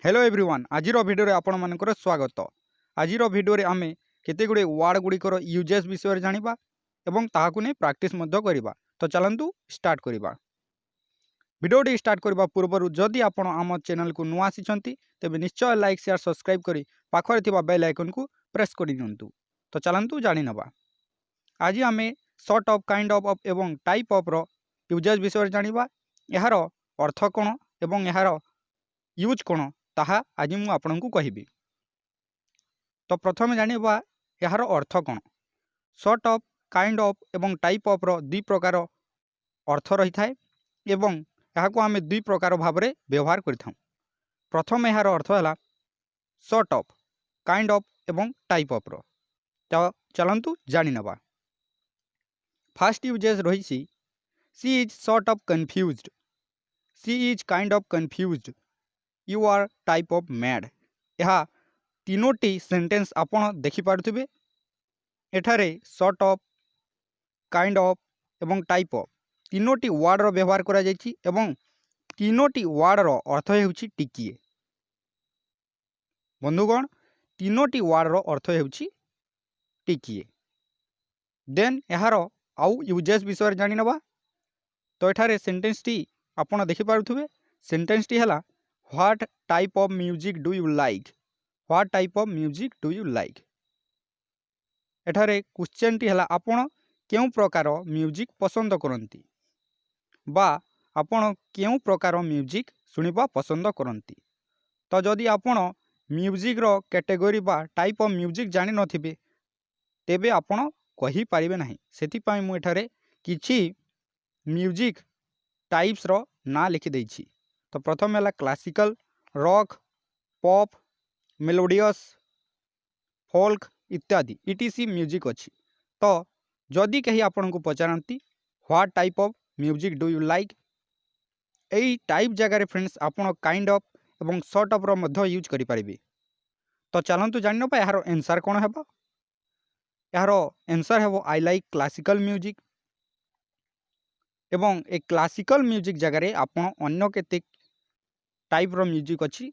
Hello everyone आज video रे आपण मानकर स्वागत। आज भिडियो रे आमे केते गुडे वर्ड गुड़िकर यूजेस विषय जानिबा एवं ताहाकु नै प्रैक्टिस मध्य करिबा। तो चलंतु स्टार्ट करिबा। भिडियोटी स्टार्ट करबा पूर्व जदि आपण आम चैनल को नुआ आसीचंती तेबे निश्चय लाइक शेयर सब्सक्राइब करी पाखरे थिबा बेल आइकन को प्रेस करि दियंतु। तो चलंतु जानि नबा। आज आमे सॉर्ट ऑफ काइंड ऑफ एवं टाइप ऑफ रो यूजेस विषय जानिबा। एहार अर्थ कोन एवं एहार यूज कोन ताहा आज मु आपनकु कहिबी। तो प्रथमे जानिबा एहार अर्थ कोन। सॉर्ट ऑफ काइंड ऑफ एवं टाइप ऑफ रो दुई प्रकार अर्थ रही थाए एवं एहाको आमे दुई प्रकार भाव में व्यवहार करिथाउ। प्रथम एहार अर्थ है सॉर्ट ऑफ काइंड ऑफ एवं टाइप ऑफ रो। तो चलंतु जानि नबा। फर्स्ट यूजेस रही she is sort of confused, she is kind of confused, you are type of mad. यह तीनोटी सेंटेंस आपण देखि पारुथिबे। एठारे सॉर्ट ऑफ काइंड ऑफ एवं टाइप ऑफ तीनोटी वर्ड रो व्यवहार करा जायछि एवं तीनोटी वर्ड रो अर्थ हेउछि टिकिए। बंधुगण तीनोटी वर्ड रो अर्थ हेउछि टिकिए। देन एहार आउ यूजेस विषय जानि नबा। तो एठारे सेंटेंस टी आपण देखि पारुथिबे। सेंटेंस टी हला What type of music do you like? What type of music do you like? एठारे क्वेश्चन टी हला आपण केउ प्रकार म्यूजिक पसंद करंती बा आपण केउ प्रकार म्यूजिक सुनिबा पसंद करंती। तो जदि आपण म्यूजिक रो कैटेगरी बा टाइप ऑफ म्यूजिक जानि नथिबे तेबे आपण कहि पारिबे नाही। सेति पई मु एठारे किछि म्यूजिक टाइप्स रो ना लिखि दैछि। तो प्रथम है classical, rock, pop, melodious, folk इत्यादि इटीसी म्यूजिक अच्छी। तो जदि कहीं आपन को पचारती what type of music do you like, यही टाइप जगह फ्रेंड्स आपन काइंड ऑफ एवं सॉर्ट ऑफ रो मध्य यूज करि परिबे। तो चलंतु जानि नबा यार आंसर कोन हेबो। यार आंसर हेबो आई लाइक क्लासिकल म्यूजिक। एवं ए क्लासिकल म्यूजिक जगह रे आपन अन्य केते टाइप रो म्यूजिक अच्छी।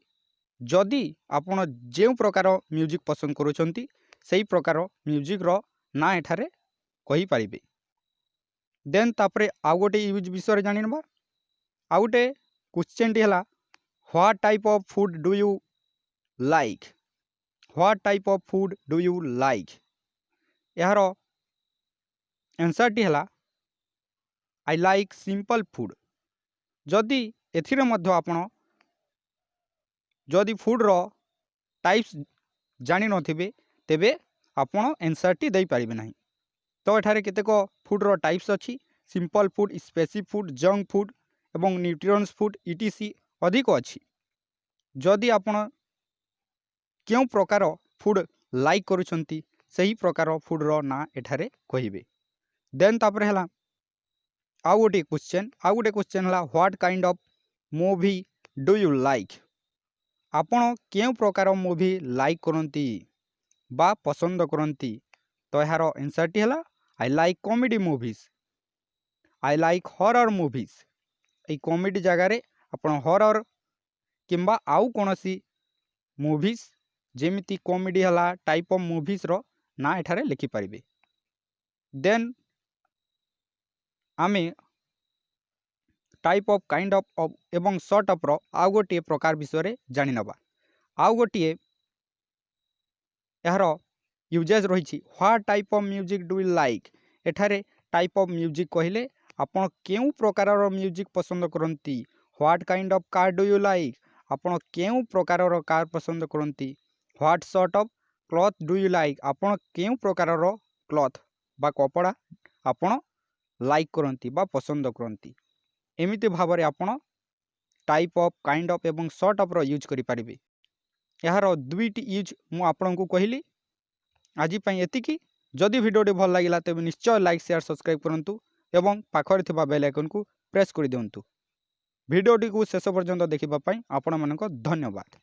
जदि आपण जे प्रकार म्यूजिक पसंद करूछंती सही प्रकार म्यूजिक रो ना एठारे कहि परिबे। देन तापरे आउ गोटे यूज विषय जानि नबा। आउ गोटे क्वेश्चन टी हला what type of food do you like, what type of food do you like. यार आंसर टी हला आई लाइक सिंपल फूड। जदि एथिरे मध्य आपण जदि फूड रो टाइप्स जानि नथिबे तेबे आपण आंसर टी दे पारिबे नाही। तो एठारे केतेक फूड रो टाइप्स अछि। Simple food, specific food, junk food एवं न्यूट्रिएंट्स फूड इटीसी अधिक अछि। जदि आपण केउ प्रकार फूड लाइक करूछंती सही प्रकार फूड रो ना एठारे कहिबे। देन तापर हला आउ गोटे क्वेश्चन हला what kind of movie do you like. आपण केउ प्रकार मूवी लाइक करंती बा पसंद करंती। तो यार आंसर टी हला I like comedy movies, I like horror movies. A comedy जगह रे आपण हॉरर किंबा आउ कोनोसी मूवीज जेमिति कॉमेडी हला टाइप ऑफ मूवीज रो ना एठारे लिखि परिबे। देन आमे टाइप ऑफ काइंड ऑफ एवं सॉर्ट ऑफ रो आउ गोटे प्रकार विषय जानि नबा। आउ गोटे यार यूजेस रही what type of music do you like. एठारे टाइप ऑफ म्यूजिक कहले आपण केउ प्रकार रो म्यूजिक पसंद करंती। What kind of car do you like, आपण केउ प्रकार रो कार पसंद करंती। What sort of cloth do you like, आपण केउ प्रकार रो क्लॉथ बा कपड़ा आपण लाइक करंती बा पसंद करंती। एमिति भाबरे आपण टाइप ऑफ काइंड ऑफ एवं सॉर्ट ऑफ रो यूज करि परिबे। यार दुईटी यूज मु आपनकु कहली। आज पई एतिकी। जदि वीडियोटी भल लागिला तेबे निश्चय लाइक शेयर सब्सक्राइब करंतु एवं पाखरे थिबा बेल आइकन को प्रेस करि दियंतु। वीडियोटी को शेष पर्यंत देखिबा पई आपण मानको धन्यवाद।